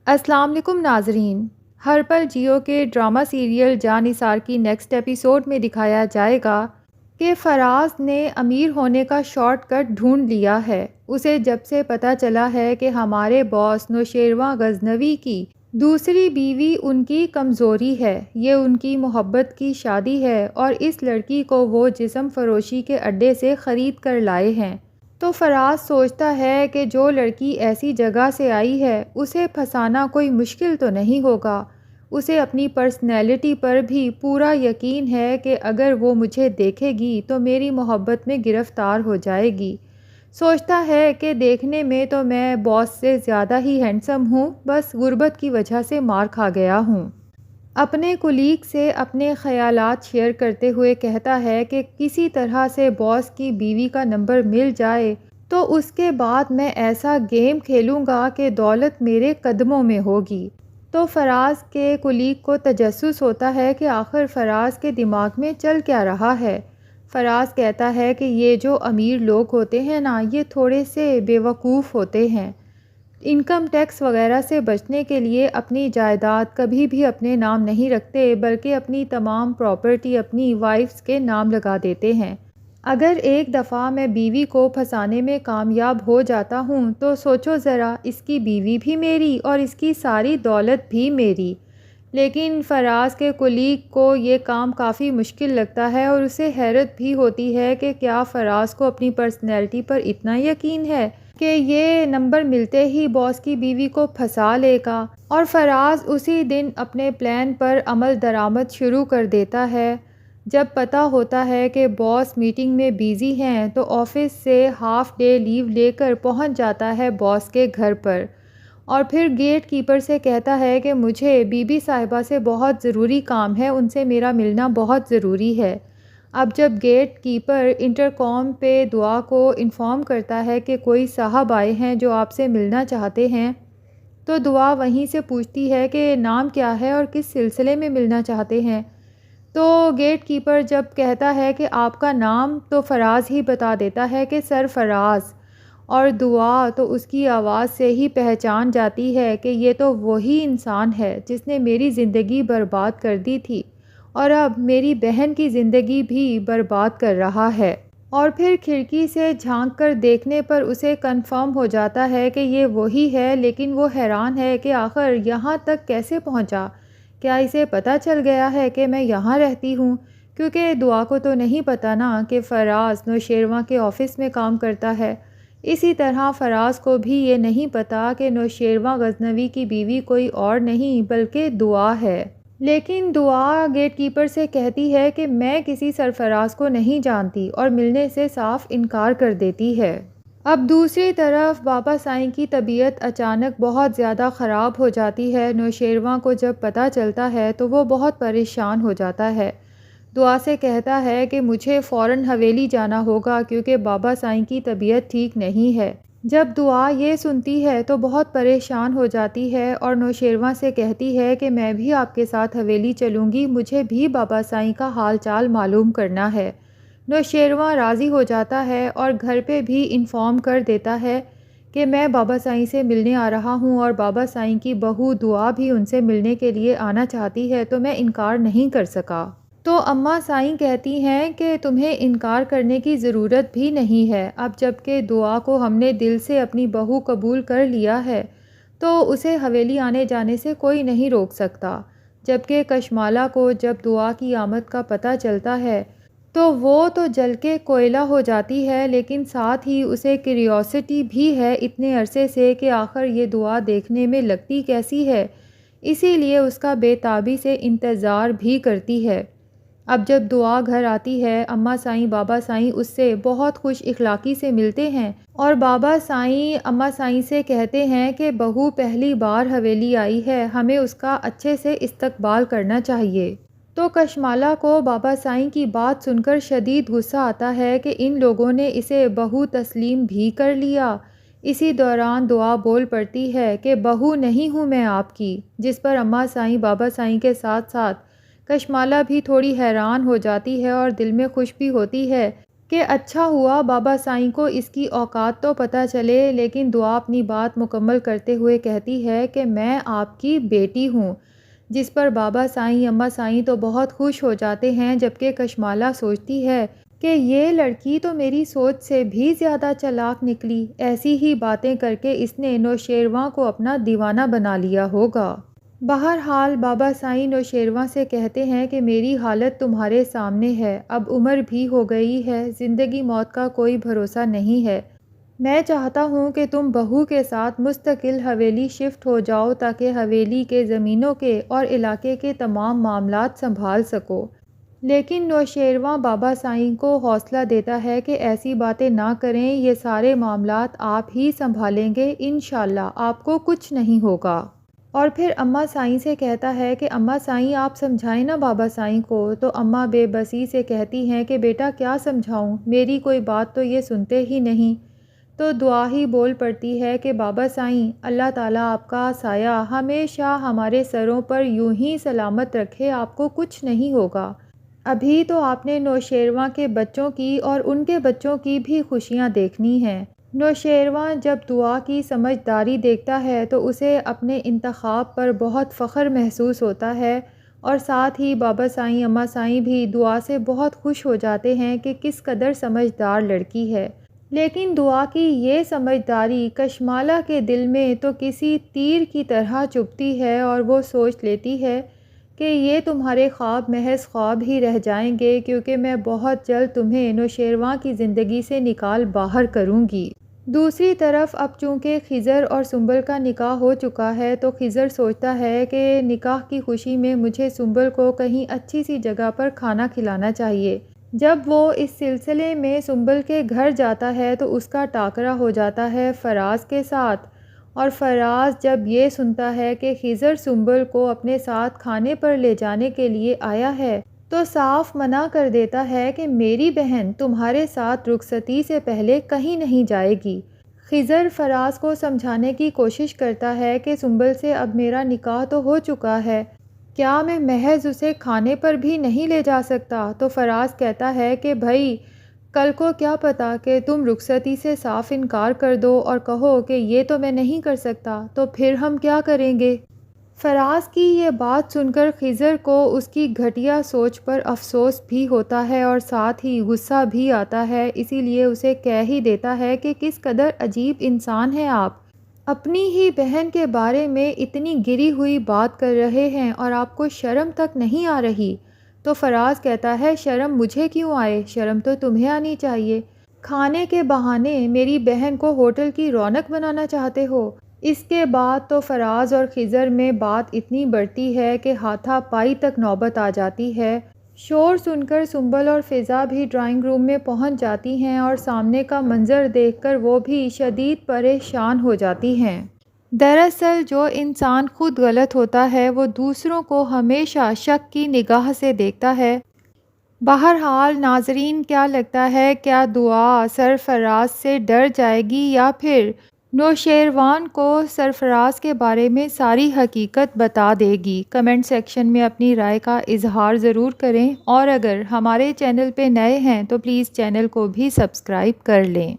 السلام علیکم ناظرین۔ ہر پل جیو کے ڈرامہ سیریل جاں نثار کی نیکسٹ ایپیسوڈ میں دکھایا جائے گا کہ فراز نے امیر ہونے کا شارٹ کٹ ڈھونڈ لیا ہے۔ اسے جب سے پتہ چلا ہے کہ ہمارے باس نوشیروان غزنوی کی دوسری بیوی ان کی کمزوری ہے، یہ ان کی محبت کی شادی ہے اور اس لڑکی کو وہ جسم فروشی کے اڈے سے خرید کر لائے ہیں، تو فراز سوچتا ہے کہ جو لڑکی ایسی جگہ سے آئی ہے اسے پھنسانا کوئی مشکل تو نہیں ہوگا۔ اسے اپنی پرسنالٹی پر بھی پورا یقین ہے کہ اگر وہ مجھے دیکھے گی تو میری محبت میں گرفتار ہو جائے گی۔ سوچتا ہے کہ دیکھنے میں تو میں باس سے زیادہ ہی ہینڈسم ہوں، بس غربت کی وجہ سے مار کھا گیا ہوں۔ اپنے کولیگ سے اپنے خیالات شیئر کرتے ہوئے کہتا ہے کہ کسی طرح سے باس کی بیوی کا نمبر مل جائے تو اس کے بعد میں ایسا گیم کھیلوں گا کہ دولت میرے قدموں میں ہوگی۔ تو فراز کے کولیگ کو تجسس ہوتا ہے کہ آخر فراز کے دماغ میں چل کیا رہا ہے۔ فراز کہتا ہے کہ یہ جو امیر لوگ ہوتے ہیں نا، یہ تھوڑے سے بیوقوف ہوتے ہیں۔ انکم ٹیکس وغیرہ سے بچنے کے لیے اپنی جائیداد کبھی بھی اپنے نام نہیں رکھتے، بلکہ اپنی تمام پراپرٹی اپنی وائفز کے نام لگا دیتے ہیں۔ اگر ایک دفعہ میں بیوی کو پھنسانے میں کامیاب ہو جاتا ہوں تو سوچو ذرا، اس کی بیوی بھی میری اور اس کی ساری دولت بھی میری۔ لیکن فراز کے کولیگ کو یہ کام کافی مشکل لگتا ہے اور اسے حیرت بھی ہوتی ہے کہ کیا فراز کو اپنی پرسنالٹی پر اتنا یقین ہے کہ یہ نمبر ملتے ہی باس کی بیوی کو پھنسا لے گا۔ اور فراز اسی دن اپنے پلان پر عمل درآمد شروع کر دیتا ہے۔ جب پتہ ہوتا ہے کہ باس میٹنگ میں بیزی ہیں تو آفس سے ہاف ڈے لیو لے کر پہنچ جاتا ہے باس کے گھر پر، اور پھر گیٹ کیپر سے کہتا ہے کہ مجھے بی بی صاحبہ سے بہت ضروری کام ہے، ان سے میرا ملنا بہت ضروری ہے۔ اب جب گیٹ کیپر انٹرکام پہ دعا کو انفارم کرتا ہے کہ کوئی صاحب آئے ہیں جو آپ سے ملنا چاہتے ہیں، تو دعا وہیں سے پوچھتی ہے کہ نام کیا ہے اور کس سلسلے میں ملنا چاہتے ہیں۔ تو گیٹ کیپر جب کہتا ہے کہ آپ کا نام، تو فراز ہی بتا دیتا ہے کہ سر فراز، اور دعا تو اس کی آواز سے ہی پہچان جاتی ہے کہ یہ تو وہی انسان ہے جس نے میری زندگی برباد کر دی تھی اور اب میری بہن کی زندگی بھی برباد کر رہا ہے۔ اور پھر کھڑکی سے جھانک کر دیکھنے پر اسے کنفرم ہو جاتا ہے کہ یہ وہی ہے، لیکن وہ حیران ہے کہ آخر یہاں تک کیسے پہنچا۔ کیا اسے پتہ چل گیا ہے کہ میں یہاں رہتی ہوں؟ کیونکہ دعا کو تو نہیں پتہ نا کہ فراز نوشیروان کے آفس میں کام کرتا ہے۔ اسی طرح فراز کو بھی یہ نہیں پتہ کہ نوشیروان غزنوی کی بیوی کوئی اور نہیں بلکہ دعا ہے۔ لیکن دعا گیٹ کیپر سے کہتی ہے کہ میں کسی سرفراز کو نہیں جانتی اور ملنے سے صاف انکار کر دیتی ہے۔ اب دوسری طرف بابا سائیں کی طبیعت اچانک بہت زیادہ خراب ہو جاتی ہے۔ نوشیروان کو جب پتہ چلتا ہے تو وہ بہت پریشان ہو جاتا ہے۔ دعا سے کہتا ہے کہ مجھے فوراً حویلی جانا ہوگا کیونکہ بابا سائیں کی طبیعت ٹھیک نہیں ہے۔ جب دعا یہ سنتی ہے تو بہت پریشان ہو جاتی ہے اور نوشیروان سے کہتی ہے کہ میں بھی آپ کے ساتھ حویلی چلوں گی، مجھے بھی بابا سائیں کا حال چال معلوم کرنا ہے۔ نوشیروان راضی ہو جاتا ہے اور گھر پہ بھی انفارم کر دیتا ہے کہ میں بابا سائیں سے ملنے آ رہا ہوں اور بابا سائیں کی بہو دعا بھی ان سے ملنے کے لیے آنا چاہتی ہے، تو میں انکار نہیں کر سکا۔ تو اماں سائیں کہتی ہیں کہ تمہیں انکار کرنے کی ضرورت بھی نہیں ہے، اب جب کہ دعا کو ہم نے دل سے اپنی بہو قبول کر لیا ہے تو اسے حویلی آنے جانے سے کوئی نہیں روک سکتا۔ جبکہ کشمالہ کو جب دعا کی آمد کا پتہ چلتا ہے تو وہ تو جل کے کوئلہ ہو جاتی ہے، لیکن ساتھ ہی اسے کیوریوسٹی بھی ہے اتنے عرصے سے کہ آخر یہ دعا دیکھنے میں لگتی کیسی ہے، اسی لیے اس کا بے تابی سے انتظار بھی کرتی ہے۔ اب جب دعا گھر آتی ہے، اماں سائیں بابا سائیں اس سے بہت خوش اخلاقی سے ملتے ہیں اور بابا سائیں اماں سائیں سے کہتے ہیں کہ بہو پہلی بار حویلی آئی ہے، ہمیں اس کا اچھے سے استقبال کرنا چاہیے۔ تو کشمالہ کو بابا سائیں کی بات سن کر شدید غصہ آتا ہے کہ ان لوگوں نے اسے بہو تسلیم بھی کر لیا۔ اسی دوران دعا بول پڑتی ہے کہ بہو نہیں ہوں میں آپ کی، جس پر اماں سائیں بابا سائیں کے ساتھ ساتھ کشمالہ بھی تھوڑی حیران ہو جاتی ہے اور دل میں خوش بھی ہوتی ہے کہ اچھا ہوا بابا سائیں کو اس کی اوقات تو پتہ چلے، لیکن دعا اپنی بات مکمل کرتے ہوئے کہتی ہے کہ میں آپ کی بیٹی ہوں، جس پر بابا سائیں اماں سائیں تو بہت خوش ہو جاتے ہیں، جبکہ کشمالہ سوچتی ہے کہ یہ لڑکی تو میری سوچ سے بھی زیادہ چالاک نکلی، ایسی ہی باتیں کر کے اس نے نوشیروان کو اپنا دیوانہ بنا لیا ہوگا۔ بہرحال بابا سائیں نوشیروان سے کہتے ہیں کہ میری حالت تمہارے سامنے ہے، اب عمر بھی ہو گئی ہے، زندگی موت کا کوئی بھروسہ نہیں ہے، میں چاہتا ہوں کہ تم بہو کے ساتھ مستقل حویلی شفٹ ہو جاؤ تاکہ حویلی کے زمینوں کے اور علاقے کے تمام معاملات سنبھال سکو۔ لیکن نوشیروان بابا سائیں کو حوصلہ دیتا ہے کہ ایسی باتیں نہ کریں، یہ سارے معاملات آپ ہی سنبھالیں گے، انشاءاللہ آپ کو کچھ نہیں ہوگا۔ اور پھر اماں سائیں سے کہتا ہے کہ اماں سائیں آپ سمجھائیں نا بابا سائیں کو، تو اماں بے بسی سے کہتی ہیں کہ بیٹا کیا سمجھاؤں، میری کوئی بات تو یہ سنتے ہی نہیں۔ تو دعا ہی بول پڑتی ہے کہ بابا سائیں اللہ تعالیٰ آپ کا سایہ ہمیشہ ہمارے سروں پر یوں ہی سلامت رکھے، آپ کو کچھ نہیں ہوگا۔ ابھی تو آپ نے نوشیروان کے بچوں کی اور ان کے بچوں کی بھی خوشیاں دیکھنی ہیں۔ نوشیروان جب دعا کی سمجھداری دیکھتا ہے تو اسے اپنے انتخاب پر بہت فخر محسوس ہوتا ہے، اور ساتھ ہی بابا سائیں اماں سائیں بھی دعا سے بہت خوش ہو جاتے ہیں کہ کس قدر سمجھدار لڑکی ہے۔ لیکن دعا کی یہ سمجھداری کشمالہ کے دل میں تو کسی تیر کی طرح چبھتی ہے، اور وہ سوچ لیتی ہے کہ یہ تمہارے خواب محض خواب ہی رہ جائیں گے، کیونکہ میں بہت جلد تمہیں نوشیروان کی زندگی سے نکال باہر کروں گی۔ دوسری طرف اب چونکہ خضر اور سنبل کا نکاح ہو چکا ہے تو خضر سوچتا ہے کہ نکاح کی خوشی میں مجھے سنبل کو کہیں اچھی سی جگہ پر کھانا کھلانا چاہیے۔ جب وہ اس سلسلے میں سنبل کے گھر جاتا ہے تو اس کا ٹاکرا ہو جاتا ہے فراز کے ساتھ، اور فراز جب یہ سنتا ہے کہ خضر سنبل کو اپنے ساتھ کھانے پر لے جانے کے لیے آیا ہے تو صاف منع کر دیتا ہے کہ میری بہن تمہارے ساتھ رخصتی سے پہلے کہیں نہیں جائے گی۔ خضر فراز کو سمجھانے کی کوشش کرتا ہے کہ سنبل سے اب میرا نکاح تو ہو چکا ہے، کیا میں محض اسے کھانے پر بھی نہیں لے جا سکتا؟ تو فراز کہتا ہے کہ بھائی کل کو کیا پتا کہ تم رخصتی سے صاف انکار کر دو اور کہو کہ یہ تو میں نہیں کر سکتا، تو پھر ہم کیا کریں گے؟ فراز کی یہ بات سن کر خضر کو اس کی گھٹیا سوچ پر افسوس بھی ہوتا ہے اور ساتھ ہی غصہ بھی آتا ہے، اسی لیے اسے کہہ ہی دیتا ہے کہ کس قدر عجیب انسان ہیں آپ، اپنی ہی بہن کے بارے میں اتنی گری ہوئی بات کر رہے ہیں اور آپ کو شرم تک نہیں آ رہی۔ تو فراز کہتا ہے شرم مجھے کیوں آئے، شرم تو تمہیں آنی چاہیے، کھانے کے بہانے میری بہن کو ہوٹل کی رونق بنانا چاہتے ہو۔ اس کے بعد تو فراز اور خضر میں بات اتنی بڑھتی ہے کہ ہاتھا پائی تک نوبت آ جاتی ہے۔ شور سن کر سنبل اور فضا بھی ڈرائنگ روم میں پہنچ جاتی ہیں اور سامنے کا منظر دیکھ کر وہ بھی شدید پریشان ہو جاتی ہیں۔ دراصل جو انسان خود غلط ہوتا ہے وہ دوسروں کو ہمیشہ شک کی نگاہ سے دیکھتا ہے۔ بہرحال ناظرین کیا لگتا ہے، کیا دعا سرفراز سے ڈر جائے گی یا پھر نوشیروان کو سرفراز کے بارے میں ساری حقیقت بتا دے گی؟ کمنٹ سیکشن میں اپنی رائے کا اظہار ضرور کریں، اور اگر ہمارے چینل پہ نئے ہیں تو پلیز چینل کو بھی سبسکرائب کر لیں۔